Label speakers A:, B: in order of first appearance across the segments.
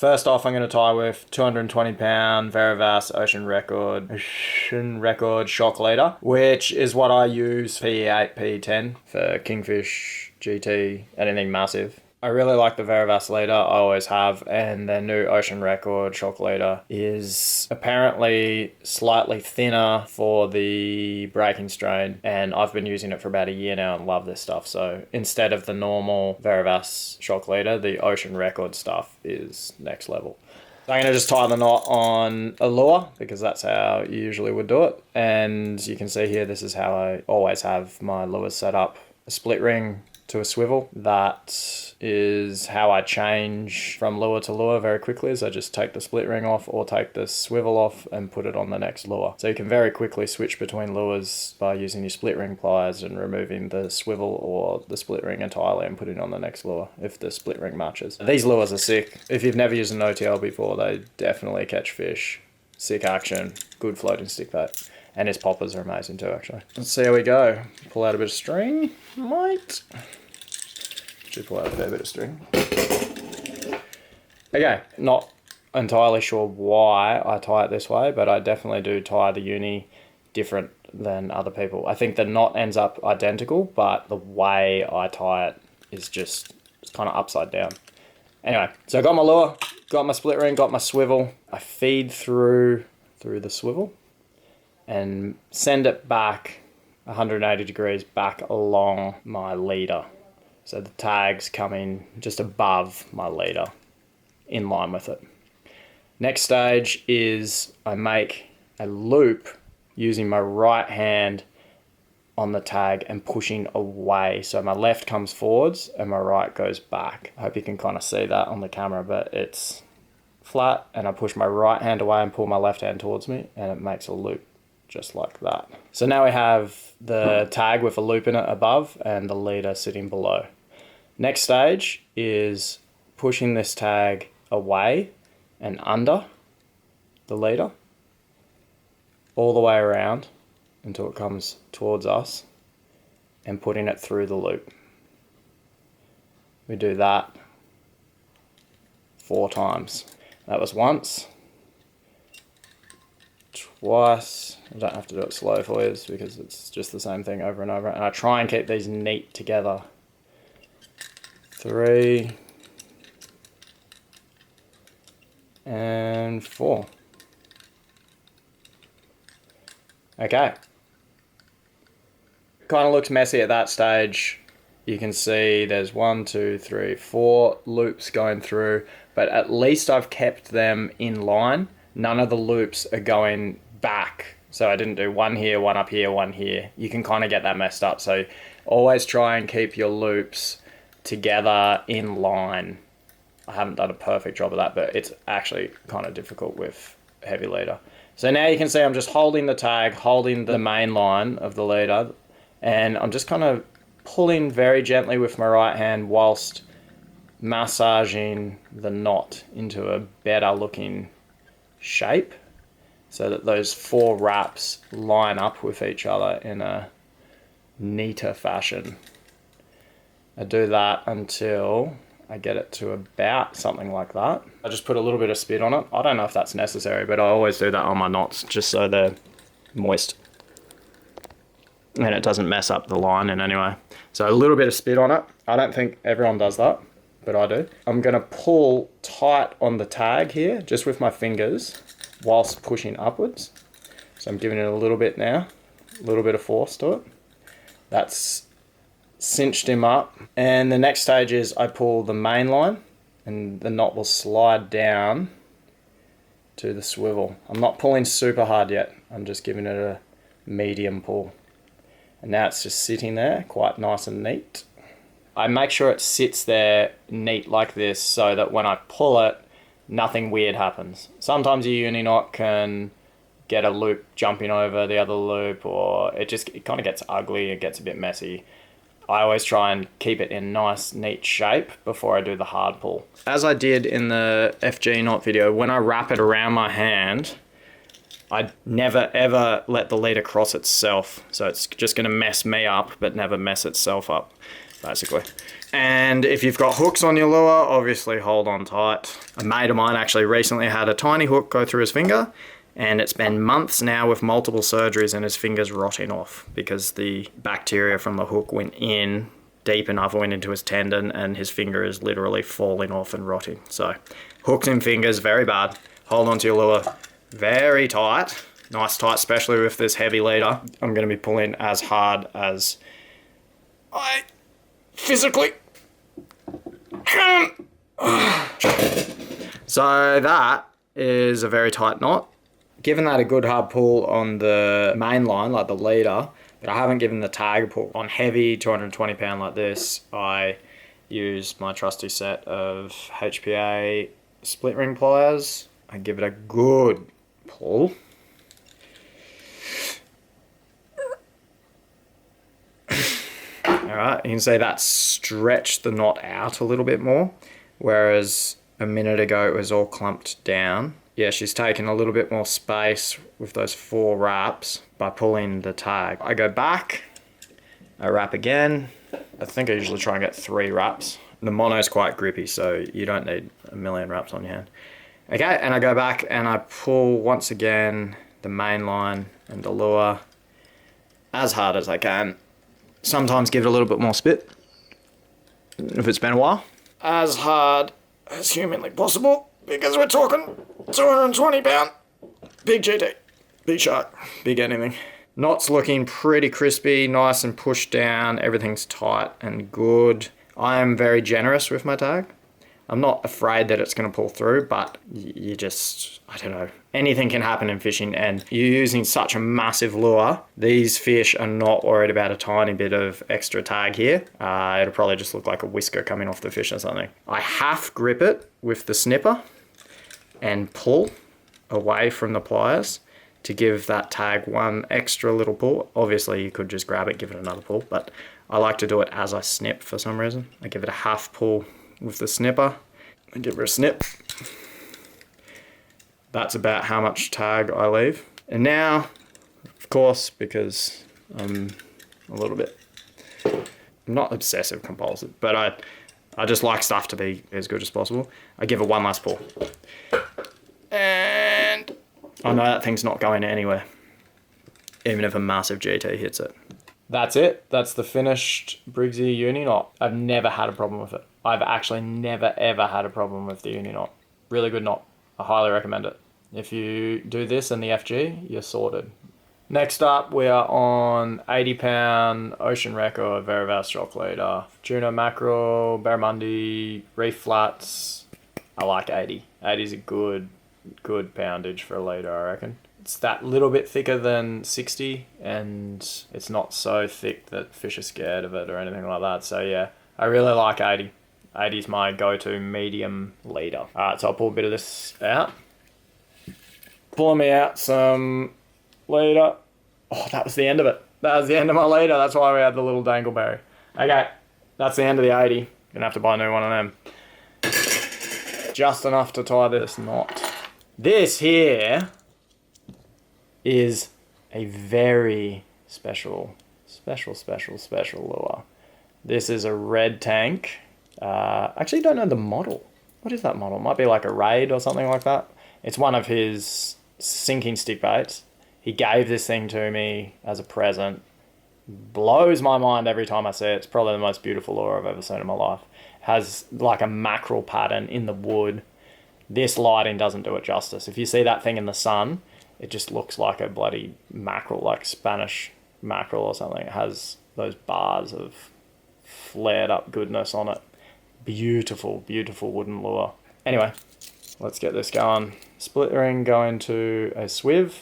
A: First off, I'm going to tie with 220 pound Verivas Ocean Record shock leader, which is what I use PE8, PE10 for Kingfish, GT, anything massive. I really like the Verivas leader, I always have, and their new Ocean Record shock leader is apparently slightly thinner for the breaking strain, and I've been using it for about a year now and love this stuff. So instead of the normal Verivas shock leader, the Ocean Record stuff is next level. So I'm going to just tie the knot on a lure because that's how you usually would do it. And you can see here, this is how I always have my lures set up. A split ring to a swivel. That is how I change from lure to lure very quickly, is I just take the split ring off or take the swivel off and put it on the next lure. So you can very quickly switch between lures by using your split ring pliers and removing the swivel or the split ring entirely and putting it on the next lure if the split ring matches. These lures are sick. If you've never used an OTL before, they definitely catch fish. Sick action, good floating stick bait. And his poppers are amazing too, actually. Let's see how we go. Pull out a bit of string, might. Should pull out a fair bit of string. Okay, not entirely sure why I tie it this way, but I definitely do tie the uni different than other people. I think the knot ends up identical, but the way I tie it is just kind of upside down. Anyway, so I got my lure, got my split ring, got my swivel. I feed through the swivel and send it back 180 degrees back along my leader. So the tag's coming just above my leader, in line with it. Next stage is I make a loop using my right hand on the tag and pushing away. So my left comes forwards and my right goes back. I hope you can kind of see that on the camera, but it's flat, and I push my right hand away and pull my left hand towards me, and it makes a loop just like that. So now we have the tag with a loop in it above and the leader sitting below. Next stage is pushing this tag away and under the leader all the way around until it comes towards us and putting it through the loop. We do that 4 times. That was once, twice. I don't have to do it slow for you because it's just the same thing over and over. And I try and keep these neat together. 3 and 4. Okay. Kind of looks messy at that stage. You can see there's 1, 2, 3, 4 loops going through, but at least I've kept them in line. None of the loops are going back. So I didn't do one here, one up here, one here. You can kind of get that messed up. So always try and keep your loops together in line. I haven't done a perfect job of that, but it's actually kind of difficult with heavy leader. So now you can see I'm just holding the tag, holding the main line of the leader, and I'm just kind of pulling very gently with my right hand whilst massaging the knot into a better looking shape so that those 4 wraps line up with each other in a neater fashion. I do that until I get it to about something like that. I just put a little bit of spit on it. I don't know if that's necessary, but I always do that on my knots just so they're moist and it doesn't mess up the line in any way. So a little bit of spit on it. I don't think everyone does that, but I do. I'm gonna pull tight on the tag here, just with my fingers, whilst pushing upwards. So I'm giving it a little bit now, a little bit of force to it. That's cinched him up. And the next stage is I pull the main line and the knot will slide down to the swivel. I'm not pulling super hard yet. I'm just giving it a medium pull. And now it's just sitting there quite nice and neat. I make sure it sits there neat like this so that when I pull it, nothing weird happens. Sometimes your uni knot can get a loop jumping over the other loop, or it kind of gets ugly, it gets a bit messy. I always try and keep it in nice, neat shape before I do the hard pull. As I did in the FG knot video, when I wrap it around my hand, I never ever let the leader cross itself. So it's just gonna mess me up, but never mess itself up, basically. And if you've got hooks on your lure, obviously hold on tight. A mate of mine actually recently had a tiny hook go through his finger, and it's been months now with multiple surgeries and his finger's rotting off because the bacteria from the hook went in deep enough, went into his tendon, and his finger is literally falling off and rotting. So hooks in fingers, very bad. Hold on to your lure very tight. Nice tight, especially with this heavy leader. I'm going to be pulling as hard as I physically can. So that is a very tight knot. Given that a good hard pull on the main line, like the leader, but I haven't given the tag a pull. On heavy 220 pound like this, I use my trusty set of HPA split ring pliers. I give it a good pull. Alright, you can see that stretched the knot out a little bit more, whereas a minute ago it was all clumped down. Yeah, she's taken a little bit more space with those 4 wraps by pulling the tag. I go back, I wrap again. I think I usually try and get 3 wraps. The mono's quite grippy, so you don't need a million wraps on your hand. Okay, and I go back and I pull once again the main line and the lure as hard as I can. Sometimes give it a little bit more spit if it's been a while. As hard as humanly possible, because we're talking 220 pound, big GT, big shark, big anything. Knot's looking pretty crispy, nice and pushed down, everything's tight and good. I am very generous with my tag. I'm not afraid that it's going to pull through, but you just, I don't know. Anything can happen in fishing, and you're using such a massive lure. These fish are not worried about a tiny bit of extra tag here. It'll probably just look like a whisker coming off the fish or something. I half grip it with the snipper and pull away from the pliers to give that tag one extra little pull. Obviously, you could just grab it, give it another pull, but I like to do it as I snip for some reason. I give it a half pull with the snipper and give her a snip. That's about how much tag I leave. And now, of course, because I'm a little bit, I'm not obsessive compulsive, but I just like stuff to be as good as possible. I give it one last pull. And I know that thing's not going anywhere, even if a massive GT hits it. That's it. That's the finished Briggsy Uni Knot. I've never had a problem with it. I've actually never ever had a problem with the Uni Knot. Really good knot. I highly recommend it. If you do this and the FG, you're sorted. Next up, we are on 80 pound Ocean Record Veritas Shock Leader. Tuna mackerel, barramundi, reef flats. I like 80. 80 is a good poundage for a leader, I reckon. It's that little bit thicker than 60, and it's not so thick that fish are scared of it or anything like that. So yeah, I really like 80. 80 is my go-to medium leader. Alright, so I'll pull a bit of this out. Pulling me out some leader. Oh, that was the end of it. That was the end of my leader. That's why we had the little dangleberry. Okay, that's the end of the 80. Gonna have to buy a new one of them. Just enough to tie this knot. This here is a very special lure. This is a red tank. Actually don't know the model. What is that model? It might be like a Raid or something like that. It's one of his sinking stick baits. He gave this thing to me as a present. Blows my mind every time I see it. It's probably the most beautiful lure I've ever seen in my life. Has like a mackerel pattern in the wood. This lighting doesn't do it justice. If you see that thing in the sun, it just looks like a bloody mackerel, like Spanish mackerel or something. It has those bars of flared up goodness on it. Beautiful, beautiful wooden lure. Anyway, let's get this going. Split ring going to a swiv.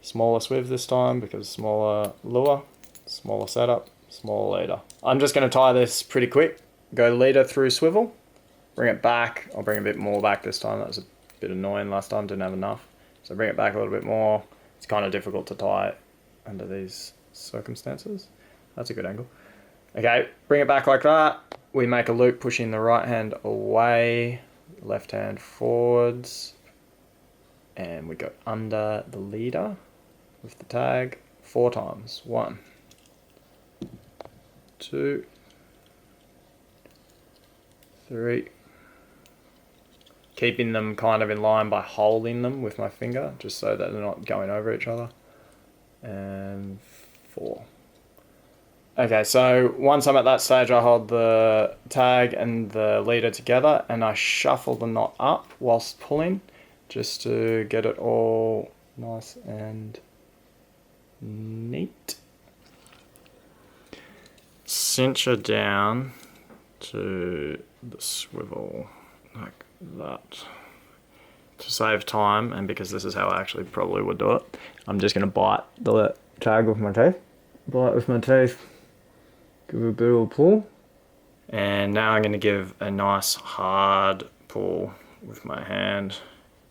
A: Smaller swiv this time because smaller lure, smaller setup, smaller leader. I'm just going to tie this pretty quick. Go leader through swivel. Bring it back. I'll bring a bit more back this time. That was a bit annoying last time. Didn't have enough. So bring it back a little bit more. It's kind of difficult to tie under these circumstances. That's a good angle. Okay, bring it back like that. We make a loop pushing the right hand away, left hand forwards, and we go under the leader with the tag 4 times. 1, 2, 3. Keeping them kind of in line by holding them with my finger, just so that they're not going over each other. And 4. Okay, so once I'm at that stage, I hold the tag and the leader together and I shuffle the knot up whilst pulling, just to get it all nice and neat. Cinch her down to the swivel like that. To save time, and because this is how I actually probably would do it, I'm just going to bite the tag with my teeth. Bite with my teeth, give it a bit of a pull. And now I'm going to give a nice hard pull with my hand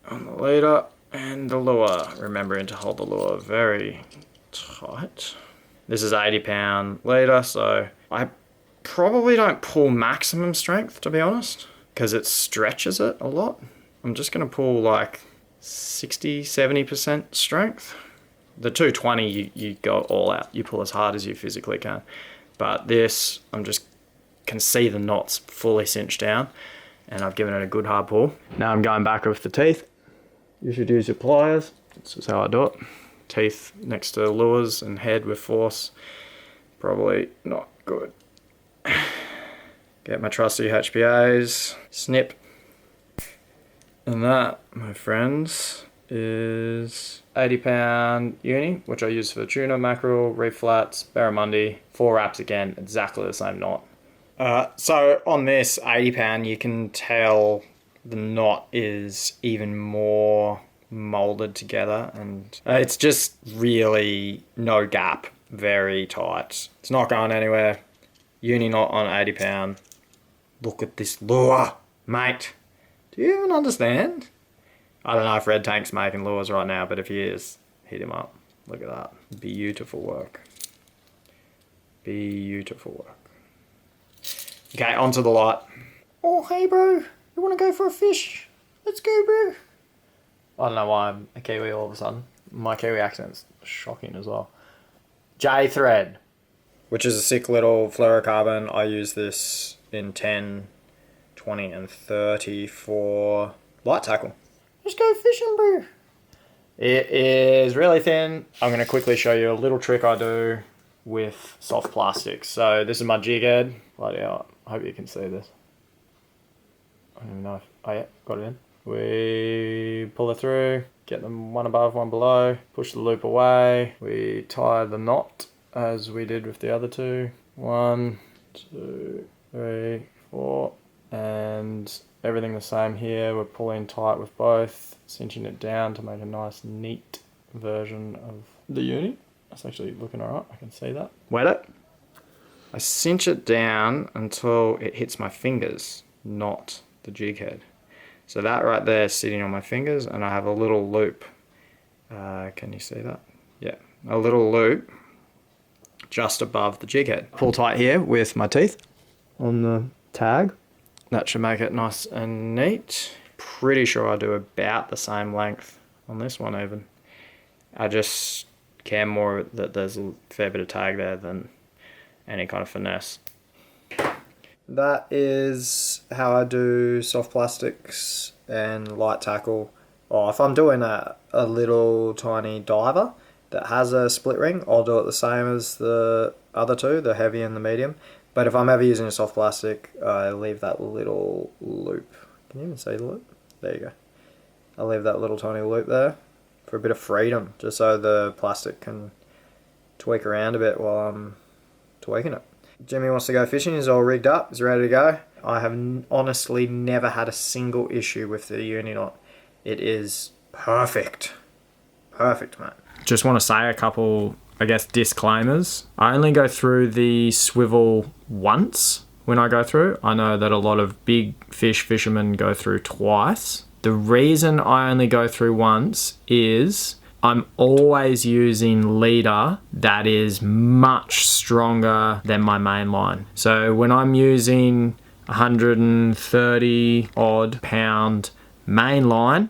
A: on the leader and the lure, remembering to hold the lure very tight. This is 80-pound leader, so I probably don't pull maximum strength, to be honest, because it stretches it a lot. I'm just going to pull like 60-70% strength. The 220, you go all out. You pull as hard as you physically can. But this, I'm just can see the knots fully cinched down, and I've given it a good hard pull. Now I'm going back with the teeth. You should use your pliers. This is how I do it. Teeth next to lures and head with force. Probably not good. Get my trusty HPAs. Snip. And that, my friends, is 80-pound uni, which I use for tuna, mackerel, reef flats, barramundi, 4 wraps again, exactly the same knot. So on this 80-pound, you can tell the knot is even more molded together, and it's just really no gap, very tight. It's not going anywhere. Uni knot on 80-pound. Look at this lure, mate. Do you even understand? I don't know if Red Tank's making lures right now, but if he is, hit him up. Look at that. Beautiful work. Beautiful work. Okay, onto the light. Oh, hey, bro. You want to go for a fish? Let's go, bro. I don't know why I'm a Kiwi all of a sudden. My Kiwi accent's shocking as well. J thread, which is a sick little fluorocarbon. I use this in 10, 20, and 30 for light tackle. Let's go fishing, bro. It is really thin. I'm going to quickly show you a little trick I do with soft plastics. So this is my jig head. Bloody hell. I hope you can see this. I don't even know if... Oh yeah, got it in. We pull it through, get them one above, one below, push the loop away. We tie the knot as we did with the other two. 1, 2, 3, 4. And everything the same here. We're pulling tight with both, cinching it down to make a nice neat version of the uni. That's actually looking alright, I can see that. Wet it. I cinch it down until it hits my fingers, not the jig head. So that right there is sitting on my fingers, and I have a little loop. Can you see that? Yeah, a little loop just above the jig head. Pull tight here with my teeth on the tag. That should make it nice and neat. Pretty sure I do about the same length on this one even. I just care more that there's a fair bit of tag there than any kind of finesse. That is how I do soft plastics and light tackle. Or if I'm doing a little tiny diver that has a split ring, I'll do it the same as the other two, the heavy and the medium. But if I'm ever using a soft plastic, I leave that little loop. Can you even see the loop? There you go. I leave that little tiny loop there for a bit of freedom, just so the plastic can tweak around a bit while I'm tweaking it. Jimmy wants to go fishing. He's all rigged up. He's ready to go. I have honestly never had a single issue with the Uni Knot. It is perfect. Perfect, mate. Just want to say a couple, I guess, disclaimers. I only go through the swivel once when I go through. I know that a lot of big fish fishermen go through twice. The reason I only go through once is I'm always using leader that is much stronger than my main line. So when I'm using 130 odd pound main line,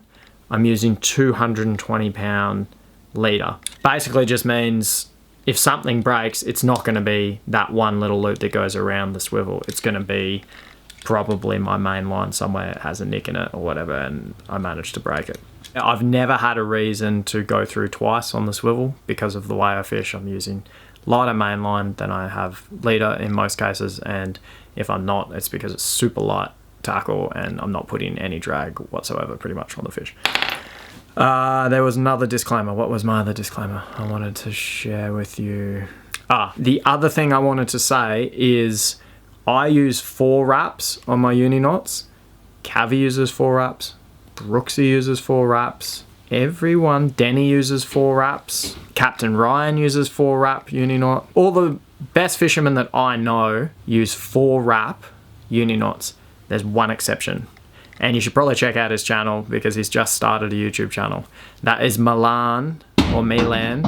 A: I'm using 220 pound leader. Basically just means if something breaks, it's not going to be that one little loop that goes around the swivel. It's going to be probably my main line somewhere has a nick in it or whatever, and I managed to break it. I've never had a reason to go through twice on the swivel because of the way I fish. I'm using lighter main line than I have leader in most cases, and if I'm not, it's because it's super light tackle and I'm not putting any drag whatsoever pretty much on the fish. There was another disclaimer. What was my other disclaimer I wanted to share with you? The other thing I wanted to say is I use 4 wraps on my Uni Knots. Cavi uses 4 wraps. Briggsy uses 4 wraps. Everyone, Denny uses 4 wraps. Captain Ryan uses 4 wrap Uni Knot. All the best fishermen that I know use 4 wrap Uni Knots. There's one exception. And you should probably check out his channel because he's just started a YouTube channel. That is Milan or Milan.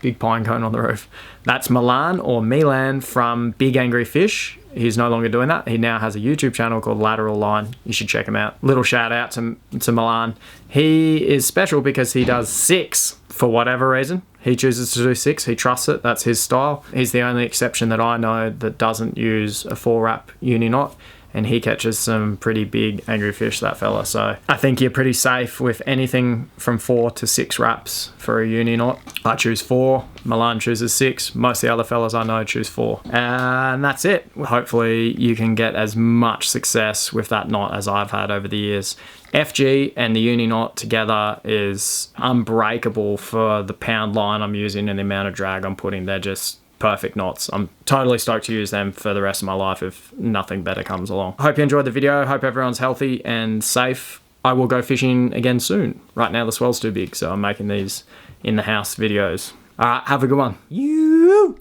A: Big pine cone on the roof. That's Milan or Milan from Big Angry Fish. He's no longer doing that. He now has a YouTube channel called Lateral Line. You should check him out. Little shout out to Milan. He is special because he does 6 for whatever reason. He chooses to do 6. He trusts it. That's his style. He's the only exception that I know that doesn't use a 4 wrap Uni Knot. And he catches some pretty big angry fish, that fella. So I think you're pretty safe with anything from 4 to 6 wraps for a Uni Knot. I choose 4. Milan chooses 6. Most of the other fellas I know choose 4. And that's it. Hopefully you can get as much success with that knot as I've had over the years. FG and the Uni Knot together is unbreakable for the pound line I'm using and the amount of drag I'm putting. They're just perfect knots. I'm totally stoked to use them for the rest of my life if nothing better comes along. I hope you enjoyed the video. Hope everyone's healthy and safe. I will go fishing again soon. Right now the swell's too big, so I'm making these in the house videos. All right, have a good one. You.